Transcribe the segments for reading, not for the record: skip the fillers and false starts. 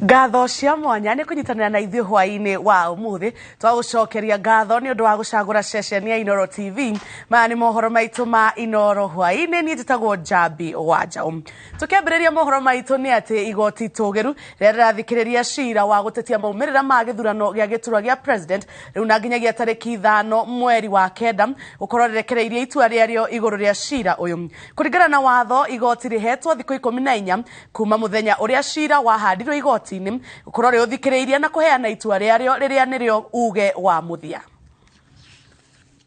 Ngatho cia mwanya nĩ kũnyitanĩra na ithuĩ hwainĩ wa ũmũthĩ twagucokeria ngatho nĩ ũndũ wa gũcagũra ceceni ya Inooro TV. Maya nĩ mohoro maitũ ma Inooro Hwainĩ, niĩ njĩtagwo Njambi wa Njaũ. Tũkĩambĩrĩria mohoro maitũ nĩ atĩ igoti itũgĩru rĩrĩa rĩrathikĩrĩria cira wa gũtetia maumĩrĩra ma gĩthurano gĩa gĩturwa gĩa president rĩu na nginyagia tarĩki 5 mweri wa kenda gũkorwo rĩrekereirie itua rĩarĩo igũrũ rĩa cira ũyũ. Kũringana na watho, igoti rĩhetwo thikũ 14 kuma mũthenya ũrĩa cira wahandirwo igoti ukorwo rĩ ũthikĩrĩirie na kũheana itua rĩarĩo rĩrĩa nĩrĩo uge wa mũthia.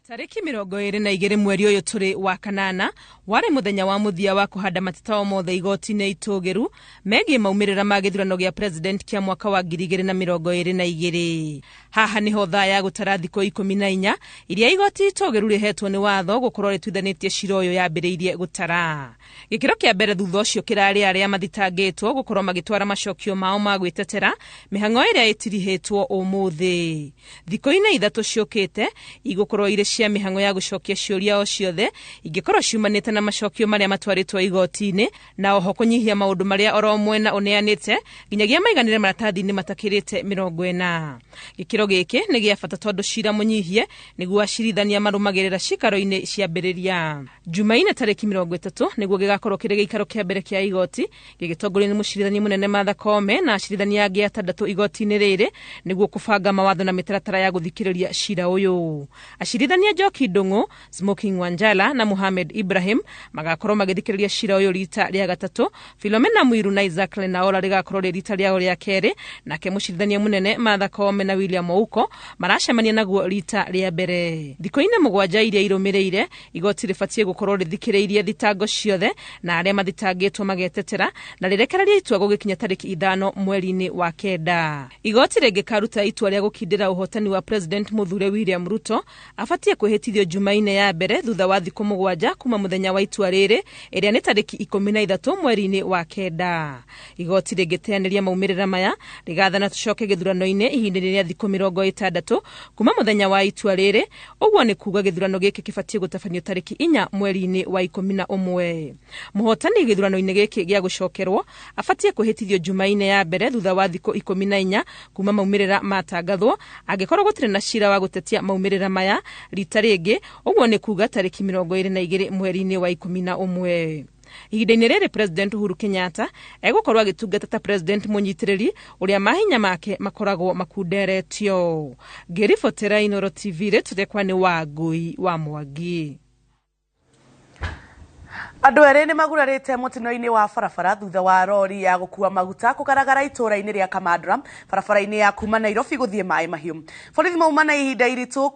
Tariki 22 mweri ũyũ tũrĩ wa kanana warĩ mũthenya wa mũthia wa kũhanda mateta mothe igoti-inĩ itũgĩru megiĩ maumĩrĩra ma gĩthurano gĩa president kĩa mwaka wa 2022. Haha nĩho thaa ya gũtara thikũ 14 iria igoti itũgĩru rĩhetwo nĩ watho gũkorwo rĩtuithanĩtie cira ũyũ yambĩrĩirie gũtara. Gĩkĩro kĩa mbere thutha ũcio kĩrarĩ arĩa mathitangĩtwo gũkorwo magĩtwara macokio mao ma gwĩtetera mĩhang'o ĩrĩa ĩtirihĩtwo ũmũthĩ. Thikũ-inĩ ithatũ ciũkĩte igũkorwo irĩ cia mĩhang'o ya gũcokia ciũria o ciothe ingĩkorwo ciumanĩte na macokio marĩa matwarĩtwo igoti-inĩ, na oho kũnyihia maũndũ marĩa oro mwena ũneanĩte nginyagia maiganĩre maratathi-inĩ matakĩrĩte 40. Gĩkĩro gĩkĩ nĩ gĩa bata tondũ cira mũnyihie nĩguo acirithania marũmagĩrĩra cikaro-inĩ ciambĩrĩria. Jumaine tarĩki 30 nĩguo gĩgakorwo kĩrĩ gĩikaro kĩa mbere kĩa igoti gĩgĩtongorio nĩ mũcirithania mũnene Martha Koome na acirithania angĩ 6 igoti-inĩ rĩrĩ nĩguo kũbanga mawatho na mĩtaratara ya gũthikĩrĩria cira ũyũ. Acirithania Njoki Ndung'u, Smoking Wanjala na Mohamed Ibrahim magakorwo magĩthikĩrĩria cira ũyũ rita rĩa gatatũ. Philomena Mwiru na Isaac Lenaola rĩgakorwo rĩ rita rĩao rĩa kerĩ, nake mũcirithania mũnene Martha Koome na William Ouko maracemania naguo rita rĩa mbere. Thikũ-inĩ 7 iria irũmĩrĩire igoti rĩbatiĩ gũkorwo rĩthikĩrĩirie thitango ciothe na arĩa mathitangĩtwo magetetera na rĩrekererie itua gũgĩkinya tarĩki 5 mweri-inĩ wa kenda. Igoti rĩngĩkaruta itua rĩa gũkindĩra ũhotani wa president mũthure William Ruto abatiĩ kwĩhĩtithio Jumaine ya mbere thutha wa thikũ 7 kuma mũthenya wa itua rĩrĩ ĩrĩa nĩ tarĩki 13 mweri-inĩ wa kenda. Igoti rĩngĩteanĩria maumĩrĩra maya rĩgathana tũcoke gĩthurano-inĩ ihinda-inĩ rĩa thikũ 60 kuma mũthenya wa itua rĩrĩ. Ũguo nĩ kuuga gĩthurano gĩkĩ kĩbatiĩ gũtabanio tarĩki 4 mweri-inĩ wa 11. Mũhotani gĩthurano-inĩ gĩkĩ gĩa gũcokerwo abatiĩ kwĩhĩtithio Jumaine ya mbere thutha wa thikũ 14 kuma maumĩrĩra matangathwo angĩkorwo gũtirĩ na cira wa gũtetia maumĩrĩra maya rita rĩngĩ. Ũguo nĩ kuuga tarĩki 22 mweri-inĩ wa 11. Ihinda-inĩ rĩrĩ President Uhuru Kenyatta egũkorwo agĩtungata ta president mũnyitĩrĩri ũrĩa mahinya make makoragwo makunderetio. Ngĩribotera Inooro TV rĩtũrekwa nĩ Wangui wa Mwangi. Andũ erĩ nĩ magurarĩte mũtino-inĩ wa barabara thutha wa rori ya gũkua maguta kũgaragara itũũra-inĩ rĩa Kamandra barabara-inĩ ya kuma Nairobi gũthiĩ Maĩ Mahiũ. Borithi mauma na ihinda iritũ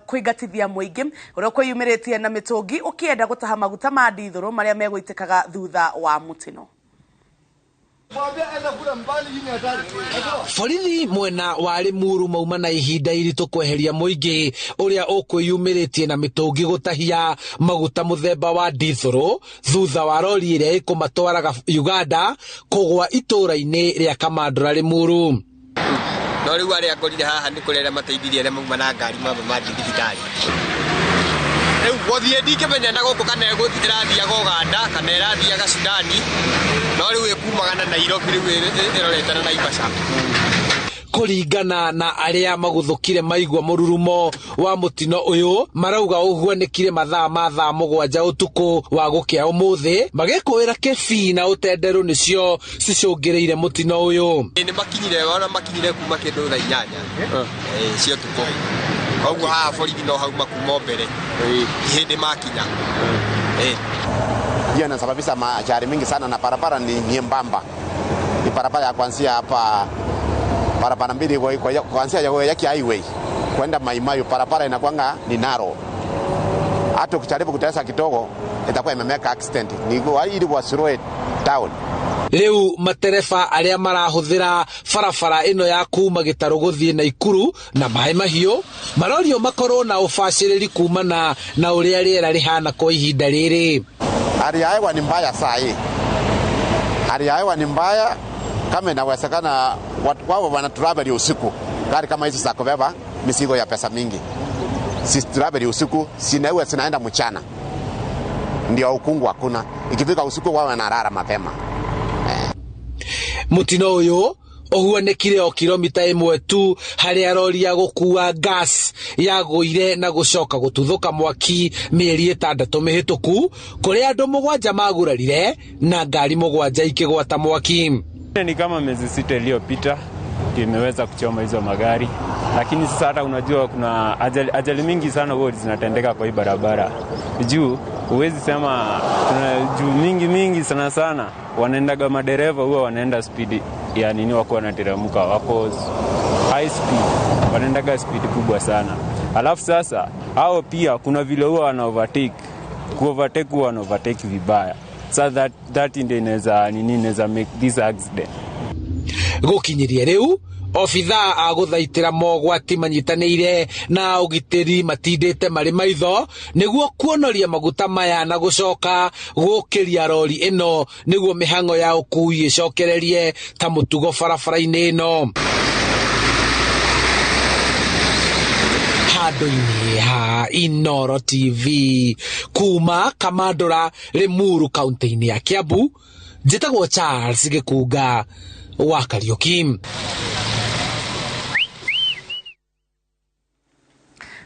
kũingatithia mũingĩ ũrĩa kwĩyumĩrĩtie na mĩtũngi ũkĩenda gũtaha maguta ma ndithũrũ marĩa megũitĩkaga thutha wa mũtino. Borithi mwena wa Limuru mauma na ihinda iritũ kweheria mũingĩ ũrĩa ũkwĩyumĩrĩtie na mĩtũngi gũtahia maguta mũthemba wa ndithũrũ thutha wa rori ĩrĩa ĩkũmatwaraga Uganda kũgwa itũũra-inĩ rĩa Kamandra Limuru. No rĩu arĩa ngorire haha nĩ kũrĩa mateithirie arĩa mauma na ngari mamwe ma thibitarĩ. Rĩu gũthiĩ ndingĩmenya na gũkũ kana ĩrathiaga Uganda kana ĩrathiaga Sudani, no rĩu ĩkumagana na Nairobi rĩu ĩrorete na Naivasha. Kũringana na arĩa maguthũkire maigua mũrurumo wa mũtino ũyũ marauga ũhuanĩkire mathaa ma thaa 7 ũtukũ wa gũkĩa ũmũthĩ magĩkũĩra kĩbii na ũtenderũ nĩcio cicũngĩrĩire mũtino ũyũ. Nĩ makinyire kuma kĩndũ thaa 8 cia ũtukũ. Koguo haha borithi no hauma kuma mbere hĩndĩ makinya. Hiyo inasababisha ajali mingi sana na barabara ni nyembamba. Ni barabara ya kuanzia hapa barabara mbili kuanzia ya highway kwenda Mai Mahiũ barabara inakuanga ni narrow. Hata ukijaribu kutesa kidogo itakuwa imemeka accident. Ni ili wa slow down. Rĩu matereba arĩa marahũthĩra barabara ĩno ya kuma gĩtarũ gũthiĩ Naikuru na Maĩ Mahiũ marorio makorwo na ũbacĩrĩri kumana na ũrĩa rĩera rĩhana kwa ihinda rĩrĩ. Hali ya hewa ni mbaya saa hii. Hali ya hewa ni mbaya, kama inawezekana wao wana travel usiku. Gari kama hizi za kubeba mizigo ya pesa mingi. Si travel usiku, sinaenda mchana. Ndio ukungu hakuna. Ikifika usiku wao wanalala mapema. Mũtino ũyũ ohuanekire o kilomita 1 tu haria rori ya gukua gas yaguire na gucoka gututhuka mwaki mieri 6 mihituku kuria andu 7 magurarire na ngari 7 ikigwata mwaki. Ni kama miezi 6 iliyopita imeweza kuchoma hizo magari, lakini sasa hata unajua kuna ajali mingi sana huwa zinatendeka kwa hii barabara. Juu huwezi sema juu mingi sana wanaendaga madereva huwa wanaenda speed ya nini, wako wanateremka, wako high speed, wanaendaga speed kubwa sana. Alafu sasa hao pia kuna vile huwa wana overtake vibaya. So that inaweza make this accident. Gukinyiria riu ofitha aguthaitira mogwati manyitanire na ugitiri matindite mari maitho niguo kuonoria maguta maya na gucoka gukiria rori ino niguo mihango ya ukui icokererie ta mutugo barabara-ini ino. Handu-ini ha Inooro TV kuma Kamandura, Limuru, kaunti-ini ya Kiambu, njitagwo Charles Gikunga wa Kariuki.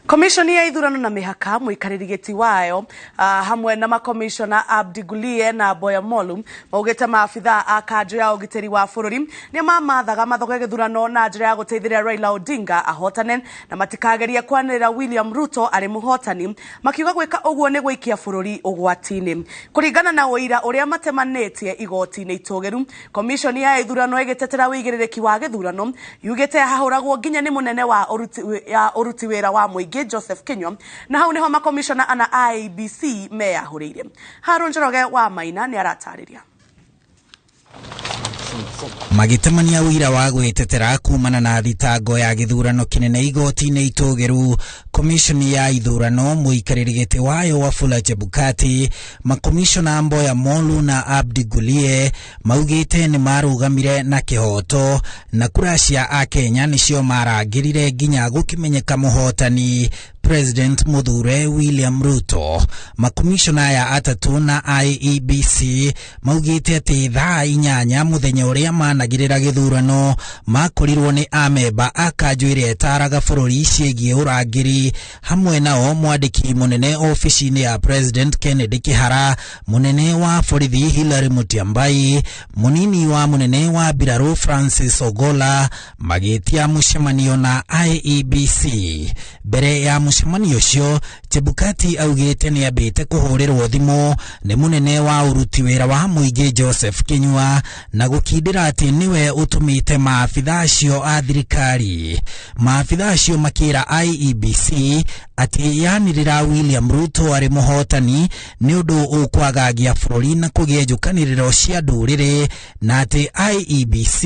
Komishoni ya ithurano na mihaka muikariri giti wayo hamwe na makomishona Abdi Gulie na Boya Molum maugite maabitha a kanjo ya ugiteri wa bururi ni mamathaga mathoge githurano na njira ya guteithiria Raila Odinga ahotane na matikageria kwanirira William Ruto ari muhotani makiuga gwika uguo ni gwikia bururi ugwatini. Kuringana na uira uria matemanitie igoti-ini itogeru, komishoni ya ithurano igitetera wigiririki wa githurano yugite hahuragwo nginya ni munene wa uruti wira wa muingi Joseph Kinyua na hau niho makomishona ana IEBC meyahurire. Harun Njoroge wa Maina ni aratariria. Magitemania wira wa gwetetera kumana na thitango ya githurano kinene igoti-ini itogeru, komishoni ya ithurano muikariri giti wayo Wafula Chebukati, makomishona Boya Molu na Abdi Gulie maugite ni marugamire na kihoto na kuracia a Kenya nicio marangirire nginya gukimenyeka muhotani President Muthure William Ruto. Makomishona ya atatu na IEBC maugite ati thaa 8 muthenya uria managirira githurano makorirwo ni amemba akanjuire etaraga bururi ciigie urangiri hamwe nao mwandiki munene ofisi-ini ya President Kennedy Kihara, munene wa borithi Hilary Mutyambai, munini wa munene wa Biraru Francis Ogola magitia mucemanio na IEBC. Mbere ya mucemanio ucio Chebukati augite ni abite kuhurirwo thimu ni munene wa uruti wira wa muingi Joseph Kinyua na gukindira ati niwe utumite maabitha acio a thirikari. Maabitha acio makira IEBC ati yanirira William Ruto ari muhotani ni undu ukwagagia bururi na kugia njukaniriro cia nduriri na ati IEBC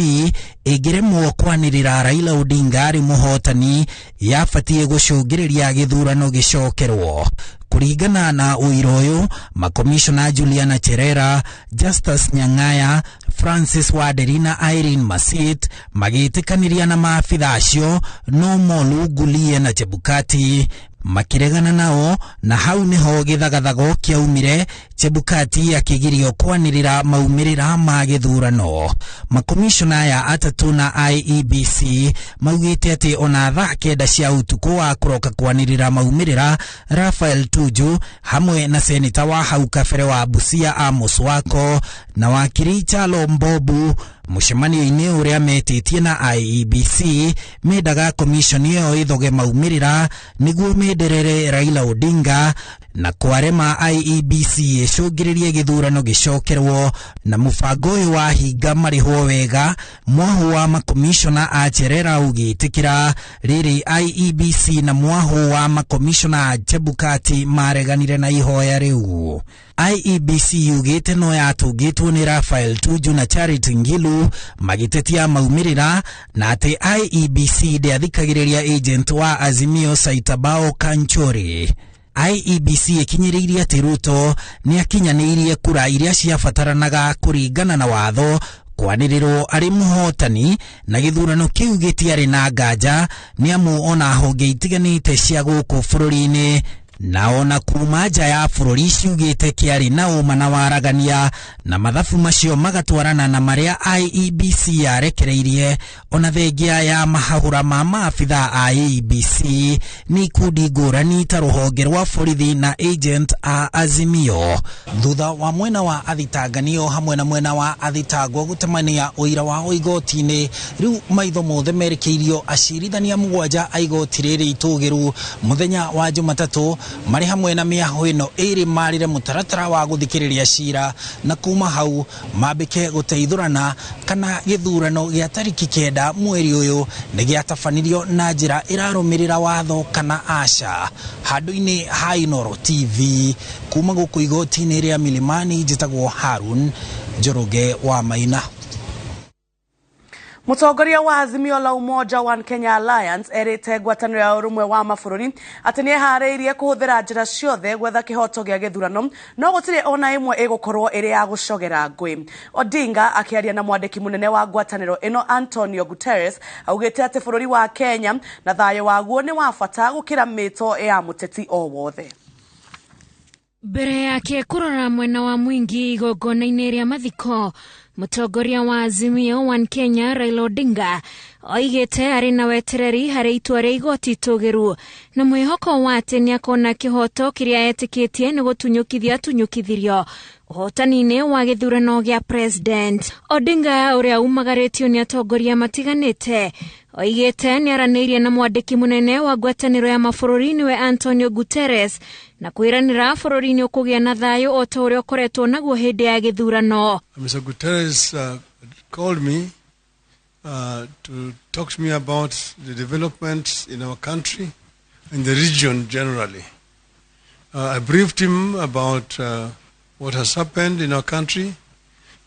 igiremwo kwanirira Raila Odinga ari muhotani yafatie gucungiriria githurano gicokerwo. Kuringana na uira uyu, makomishona Juliana Cherera, Justus Nyang'aya, Francis Waderi na Irene Masit magitikaniria na maabitha acio no Molu, Gulie na Chebukati makiregana nao, na hau niho githagathago kiaumire, Chebukati akigirio kwanirira maumirira ma githurano. Makomishona ya atatu na IEBC maugite ati ona thaa 9 cia utuku wa kuroka kwanirira maumirira, Rafael Tuju hamwe na seneta wa hau kabere wa Busia Amos Wako na wakiri Chalo Mbobu mucemanio-ini uria metitie na IEBC mendaga komishoni io ithoge maumirira niguo menderere Raila Odinga na kwarema IEBC icungiririe githurano gicokerwo na mubango uyu wa hinga marihwo wega. Mwahu wa makomishona a Cherera ugitikira riri IEBC na mwahu wa makomishona Chebukati mareganire na ihoya riu. IEBC yugite no yatugitwo ni Rafael Tuju na Charity Ngilu magitetia maumirira na ati IEBC ndiathikagiriria agent wa Azimio Saitabao Kanchori. IEBC ikinyiriria ati Ruto ni akinyanirie kura iria ciabataranaga kuringana na watho kwaniriro ari muhotani na githurano kiu gitiari na nganja ni amu ona honge itiganite cia guku bururi-ini na ona kuma nja ya bũrũri ciugĩte kĩarĩ na ũma na waragania, na mathabu macio magatwarana na marĩa IEBC yarekereirie ona thengia ya mahahũra ma maabitha a IEBC nĩ ikundi ngũrani ta rũhonge rwa borithi na agent a Azimio. Thutha wa mwena wa athitanganio hamwe na mwena wa athitangwo gũtemania ũira wao igoti-inĩ, rĩu maitho mothe merekeirio acirithania mũgwanja a igoti rĩrĩ itũgĩru mũthenya wa Jumatatũ, marĩ hamwe na mĩaho ĩno ĩrĩ marĩre mũtaratara wa gũthikĩrĩria cira, na kuma hau mambĩke gũteithũrana kana gĩthurano gĩa tariki 9 mweri ũyũ nĩ gĩatabanirio na njĩra ĩrarũmĩrĩra watho kana aca. Handũ-inĩ ha Inooro TV kuma gũkũ igoti-inĩ rĩa Milimani, njĩtagwo Harun Njoroge wa Maina. Mũtongoria wa Azimio la Umoja One Kenya Alliance erĩte ngwatanĩro ya ũrũmwe wa mabũrũri atĩ nĩ eharĩirie kũhũthĩra njĩra ciothe gwetha kĩhoto gĩa gĩthurano, no gũtirĩ ona ĩmwe ĩgũkorwo ĩrĩ ya gũcogera ngũĩ. Odinga akĩaria na mwandĩki mũnene wa ngwatanĩro ĩno Antonio Guterres augĩte atĩ bũrũri wa Kenya na thayũ waguo nĩ wa bata gũkĩra mĩto ya mũteti o wothe. Mbere yake kũrora mwena wa mũingĩ igongona-inĩ rĩa mathiko, mũtongoria wa Azimio One Kenya Raila Odinga oigĩte arĩ na wetereri harĩ itua rĩa igoti itũgĩru na mwĩhoko wa atĩ nĩ akona kĩhoto kĩrĩa etĩkĩtie nĩ gũtunyũkithia tunyũkithirio ũhotani-inĩ wa gĩthurano gĩa president. Odinga ũrĩa umagarĩtio nĩ atongoria matiganĩte oigĩte nĩ aranĩirie na mwandĩki mũnene wa ngwatanĩro ya mabũrũri nĩwe Antonio Guterres na kwĩranĩra bũrũri-inĩ ũkũgĩa na thayũ o ta ũrĩa ũkoretwo naguo hĩndĩ ya gĩthurano. Mr. Guterres called me to talk to me about the developments in our country and the region generally. I briefed him about what has happened in our country,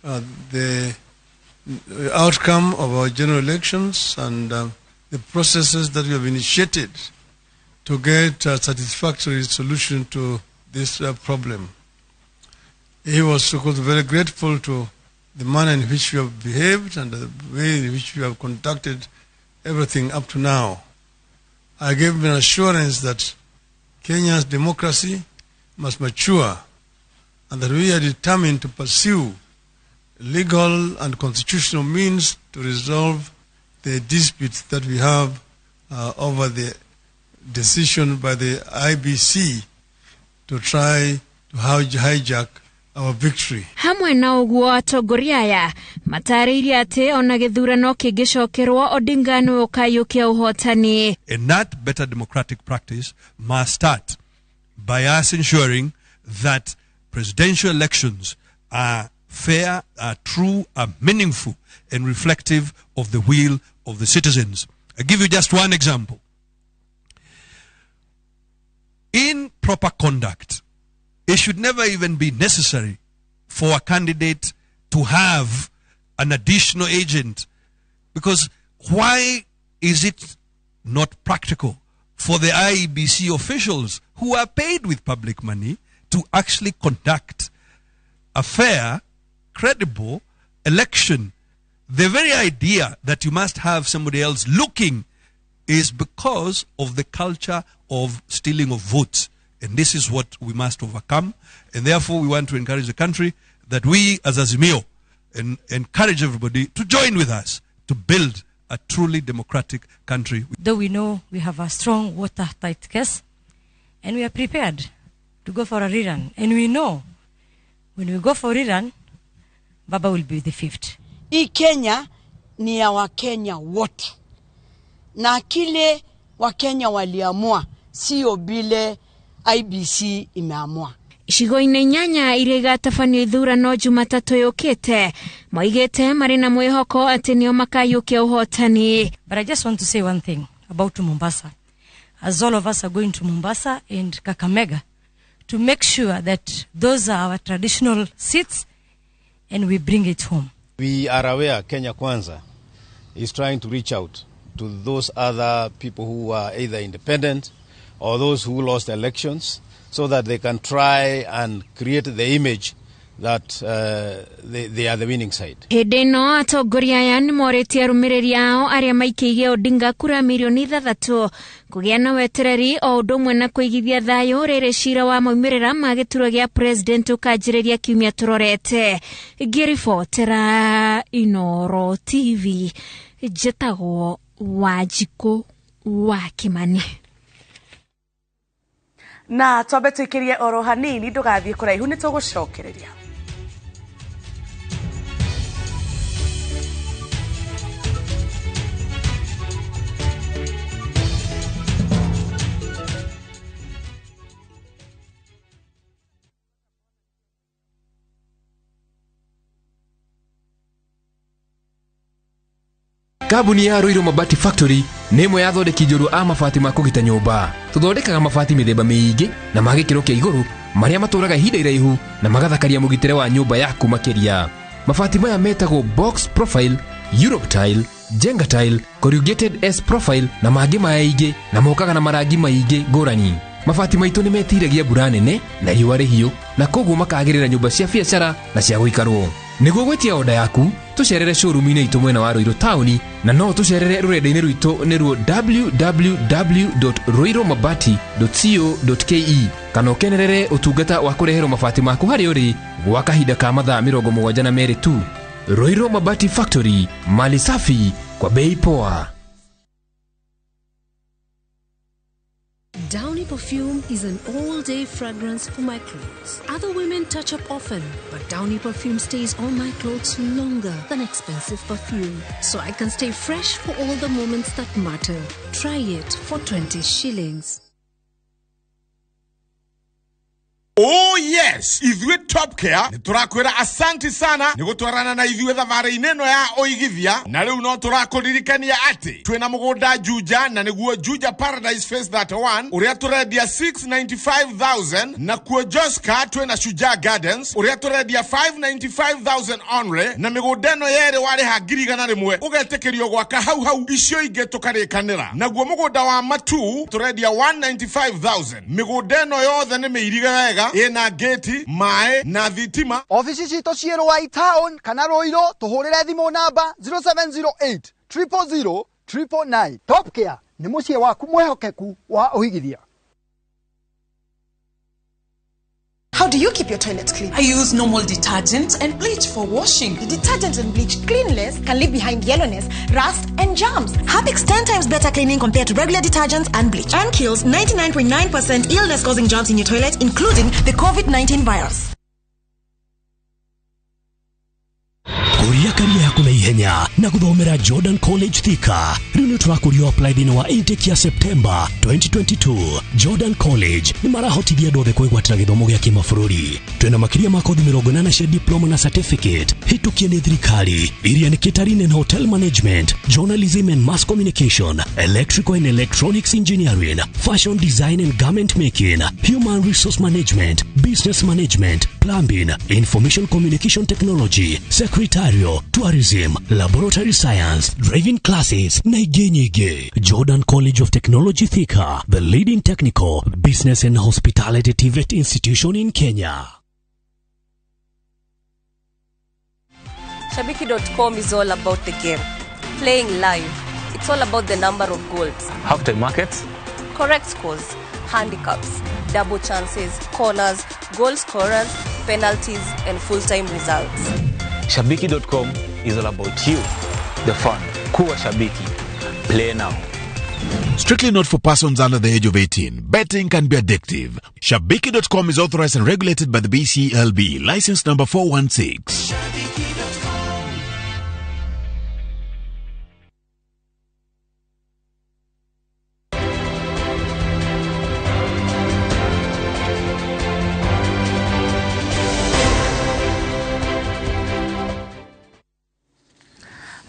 the outcome of our general elections, and the processes that we have initiated to get a satisfactory solution to this problem. He was, of course, very grateful to the manner in which we have behaved and the way in which we have conducted everything up to now. I gave him an assurance that Kenya's democracy must mature and that we are determined to pursue legal and constitutional means to resolve the disputes that we have over the decision by the IBC to try to hijack our victory. Hamwe na ũguo atongoria aya matarĩirie atĩ ona gĩthurano kĩngĩcokerwo Odinga nĩ ũkayũkia ũhotani. And that better democratic practice must start by us ensuring that presidential elections are fair, are true, are meaningful, and reflective of the will of the citizens. I'll give you just one example. In proper conduct, it should never even be necessary for a candidate to have an additional agent, because why is it not practical for the IEBC officials who are paid with public money to actually conduct a fair, credible election? The very idea that you must have somebody else looking is because of the culture of stealing of votes. And this is what we must overcome. And therefore, we want to encourage the country that we as Azimio and encourage everybody to join with us to build a truly democratic country. Though we know we have a strong watertight case, and we are prepared to go for a rerun. And we know when we go for rerun, Baba will be the fifth. Hii Kenya ni ya Wakenya wote. Na kile Wakenya waliamua sio bile IBC imeamua. Icigo-inĩ 8 iria igatabanio ithurano Jumatatũ yũkĩte moigĩte marĩ na mwĩhoko atĩ nĩo makayũkia ũhotani. But I just want to say one thing about Mombasa. As all of us are going to Mombasa and Kakamega to make sure that those are our traditional seats and we bring it home. We are aware Kenya Kwanza is trying to reach out to those other people who are either independent or those who lost elections, so that they can try and create the image that they are the winning side. Hĩndĩ ĩno atongoria aya nĩmorĩtie arũmĩrĩri ao arĩa maikĩirie Odinga kura milioni 3 kũgĩa na wetereri o ũndũ ũmwe na kũigithia thayũ rĩrĩ cira wa maumĩrĩra ma gĩturwa gĩa president ũkanjĩrĩria kiumia tũrorete. Ngĩribotera Inooro TV, njĩtagwo Wanjikũ wa Kimani. Na twambe tũikĩrie oro hanini, ndũgathiĩ kũraihu, nĩ tũgũcokereria. Kambuni ya Inooro Mabati Factory nĩ ĩmwe ya thondeki njũru a mabati ma kũgita nyũmba. Tũthondekaga mabati mĩthemba mĩingĩ na ma gĩkĩro kĩa igũrũ marĩa matũraga ihinda iraihu na magathakaria mũgitĩre wa nyũmba yaku makĩria. Mabati maya metagwo box profile, Europe tile, Jenga tile, corrugated S profile na mangĩ maingĩ, na mokaga na marangi maingĩ ngũrani. Mabati maitũ nĩ metiragia mbura nene na riũa rĩhiũ, na koguo makagĩrĩra nyũmba cia biacara na cia gũikarwo. Nĩguo gwetia oda yaku, tũcerere showroom-inĩ itũ mwena wa Ruiru Town, na no tũcerere rũrenda-inĩ rwitũ nĩruo www.ruiromabati.co.ke, kana ũkenerere ũtungata wa kũreherwo mabati maku harĩa ũrĩ gwa kahinda ka mathaa 72 tu. Inooro Mabati Factory, mali safi kwa bei poa. Downy perfume is an all-day fragrance for my clothes. Other women touch up often, but Downy perfume stays on my clothes longer than expensive perfume. So I can stay fresh for all the moments that matter. Try it for 20 shillings. Oh yes, Ithuĩ Top Care nĩtũrakwĩra asanti sana nĩgũtwarana na ithuĩ thabarĩ-inĩ ĩno ya ũigithia, na rĩu no tũrakũririkania atĩ twĩna mũgũnda Juja, na nĩguo Juja Paradise Phase 31 ũrĩa tũrendia 695,000, na kuo Joska twĩna Shujaa Gardens ũrĩa tũrendia 595,000 only, na mĩgũnda ĩno yerĩ warĩha 100,000 ũgetĩkĩrio gwaka hau icio ingĩ tũkarĩkanĩra. Naguo mũgũnda wa Matu tũrendia 195,000. Mĩgũnda ĩno yothe nĩ mĩirige wega, ina gate, mae na thitima. Ofisi cito ciĩ Rũai Town kana Ruiru, tũhũrĩre thimũ namba 0708 000 999. Top Care nĩ mũciĩ waku mwehokeku wa ũhigithia. How do you keep your toilets clean? I use normal detergent and bleach for washing. The detergent and bleach cleanliness can leave behind yellowness, rust, and germs. Harpic's 10 times better cleaning compared to regular detergents and bleach, and kills 99.9% illness-causing germs in your toilet, including the COVID-19 virus. Kuria career yaku na ihenya na guthomera Jordan College Thika. Rĩu nĩ tũrakũria apply thĩinĩ wa intake ya September 2022. Jordan College nĩ marahotithia andũ othe kwĩgwatĩra gĩthomo gĩa kĩmabũrũri. Twĩna makĩria ma kothi 80 cia diploma na certificate hĩtũkie nĩ thirikari, iria nĩ catering and hotel management, journalism and mass communication, electrical and electronics engineering, fashion design and garment making, human resource management, business management, plumbing, information communication technology, secretarial, tourism, laboratory science, driving classes na ingĩ nyingĩ. Jordan College of Technology Thika, the leading technical, business and hospitality TVET institution in Kenya. Shabiki.com is all about the game. Playing live. It's all about the number of goals. Half-time markets. Correct scores. Handicaps. Double chances. Corners. Goal scorers. Penalties. And full-time results. Shabiki.com is all about you. The fun. Kuwa Shabiki. Play now. Strictly not for persons under the age of 18. Betting can be addictive. Shabiki.com is authorized and regulated by the BCLB. License number 416.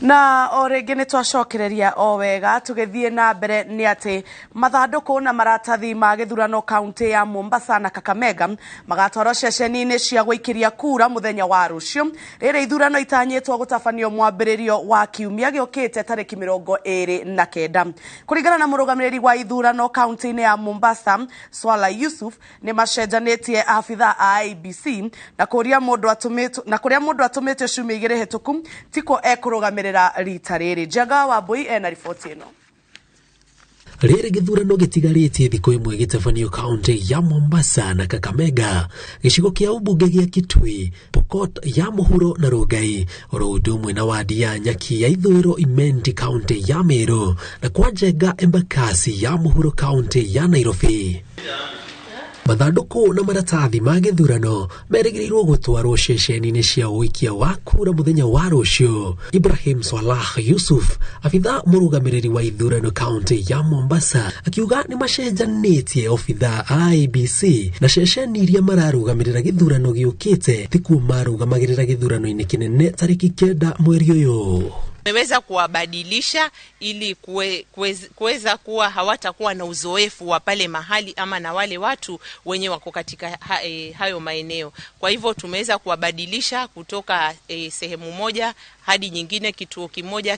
Na orege nĩ twacokereria o wega tũgĩthiĩ na mbere nĩ atĩ mathandũkũ na maratathi ma gĩthurano kaunti ya Mombasa na Kakamega magatwarwo ceceni-inĩ cia gũikĩria kura mũthenya wa rũciũ rĩrĩa ithurano itanyĩtwo gũtabanio mwambĩrĩrio wa kiumia gĩũkĩte tarĩki 29. Kũringana na mũrũgamĩrĩri wa ithurano kaunti-inĩ ya Mombasa Swala Yusuf nĩ macenjanĩtie afitha a IEBC na kũrĩa mũndũ atũmĩtio ciumia igĩrĩ hĩtũku tiko ekũrũgamĩrĩra rita rĩrĩ. Jaga wa Bui ena riboti ĩno. Rĩrĩ gĩthurano gĩtigarĩtie thikũ ĩmwe gĩtabanio kaunti ya Mombasa na Kakamega, gĩcigo kĩa ũmbunge gĩa Kitui, Pokot ya mũhuro na Rongai, oro ũndũ ũmwe na wadi ya Nyaki ya ithũĩro Imenti kaunti ya Meru na kwa Njenga Embakasi ya mũhuro kaunti ya Nairobi. Mathandũkũ na maratathi ma gĩthurano merĩgĩrĩirwo gũtwarwo ceceni-inĩ cia ũikia wa kura mũthenya wa rũciũ. Ibrahim Salah Yusuf, afitha mũrũgamĩrĩri wa ithurano kaunti ya Mombasa, akiuga nĩ macenjanĩtie ofitha a IEBC na ceceni iria mararũgamĩrĩra gĩthurano gĩũkĩte tiku marũgamagĩrĩra gĩthurano-inĩ kĩnene tarĩki 9 mweri ũyũ. Tumeweza kuwabadilisha ili kuweza kuwa hawatakuwa na uzoefu wa pale mahali ama na wale watu wenye wako katika hayo maeneo. Kwa hivyo tumeweza kuwabadilisha kutoka sehemu moja hadi nyingine, kituo kimoja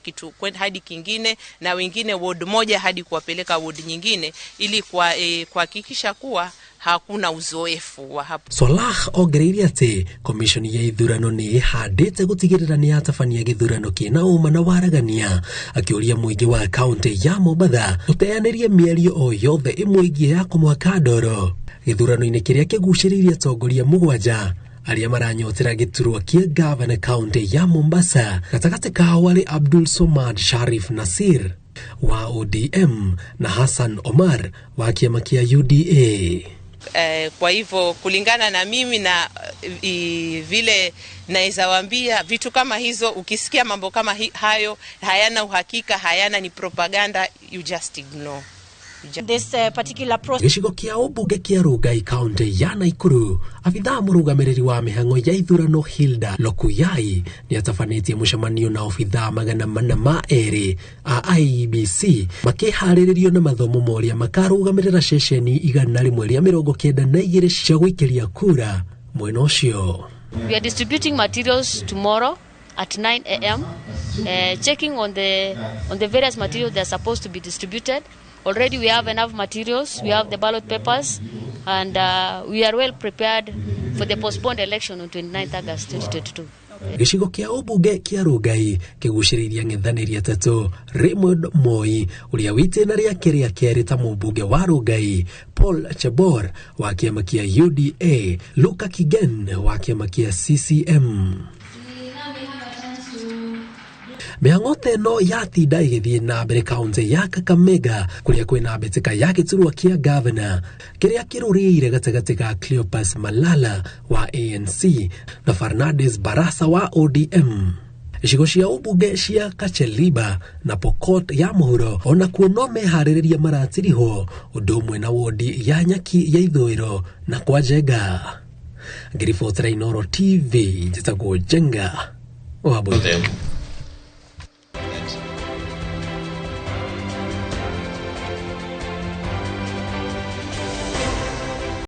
hadi kingine, na wengine ward moja hadi kuwapeleka ward nyingine ili kuhakikisha kuwa hakuna uzoefu wa hapo. Salah ongereire atĩ komishoni ya ithurano nĩ handĩte gũtigĩrĩra nĩ yatabania gĩthurano kĩna ũma na waragania, akĩũria mũingĩ wa kaunti ya Mombasa ũteanĩrie mĩario o yothe ĩmwe ya kũmwaka ndoro gĩthurano-inĩ kĩrĩa kĩgucĩrĩirie atongoria 7 arĩa maranyotera gĩturwa kĩa gavana kaunti ya Mombasa, gatagatĩ kao warĩ Abdul Somad Sharif Nasir wa ODM na Hassan Omar wa kĩama kĩa UDA. Kwa hivyo kulingana na mimi na vile naweza waambia vitu kama hizo, ukisikia mambo kama hayo hayana uhakika, hayana ni propaganda, you just ignore. This particular process. Gĩcigo kĩa ũmbunge kĩa Rongai kaunti ya Naikuru, afitha mũrũgamĩrĩri wa mĩhang'o ya ithurano Hilda Lokuyai nĩ atabanĩtie mũcemanio na ofitha 402 a IEBC makĩharĩrĩrio na mathomo moria makarũgamĩrĩra ceceni 192 cia gũikĩria kura mwena ũcio. We are distributing materials tomorrow at 9 a.m. Checking on the various materials that are supposed to be distributed. Already we have enough materials, we have the ballot papers, and we are well prepared for the postponed election on 29th August 2022. Gĩcigo kĩa ũmbunge kĩa Rongai kĩgucĩrĩirie ang'ethanĩri atatũ, Raymond Moi ũrĩa wĩtĩna rĩake rĩa kerĩ ta mũmbunge wa Rongai, Paul Chebor wa kĩama kĩa UDA, Luka Kigen wa kĩama kĩa CCM. Mĩhang'o ĩno yatinda ĩgĩthiĩ na mbere kaunti ya Kakamega kũrĩa kwĩna mbĩtĩka ya gĩturwa kĩa gavana kĩrĩa kĩrũrĩire gatagatĩ ga Cleopas Malala wa ANC na Fernandes Barasa wa ODM. Icigo cia ũmbunge cia Kacheliba na Pokot ya mũhuro ona kuo no meharĩrĩria maratirihwo ũndũ ũmwe na wodi ya Nyaki ya ithũĩro na kwa Njenga. Ngĩribotera Inooro TV njĩtagwo Njenga wa Bui.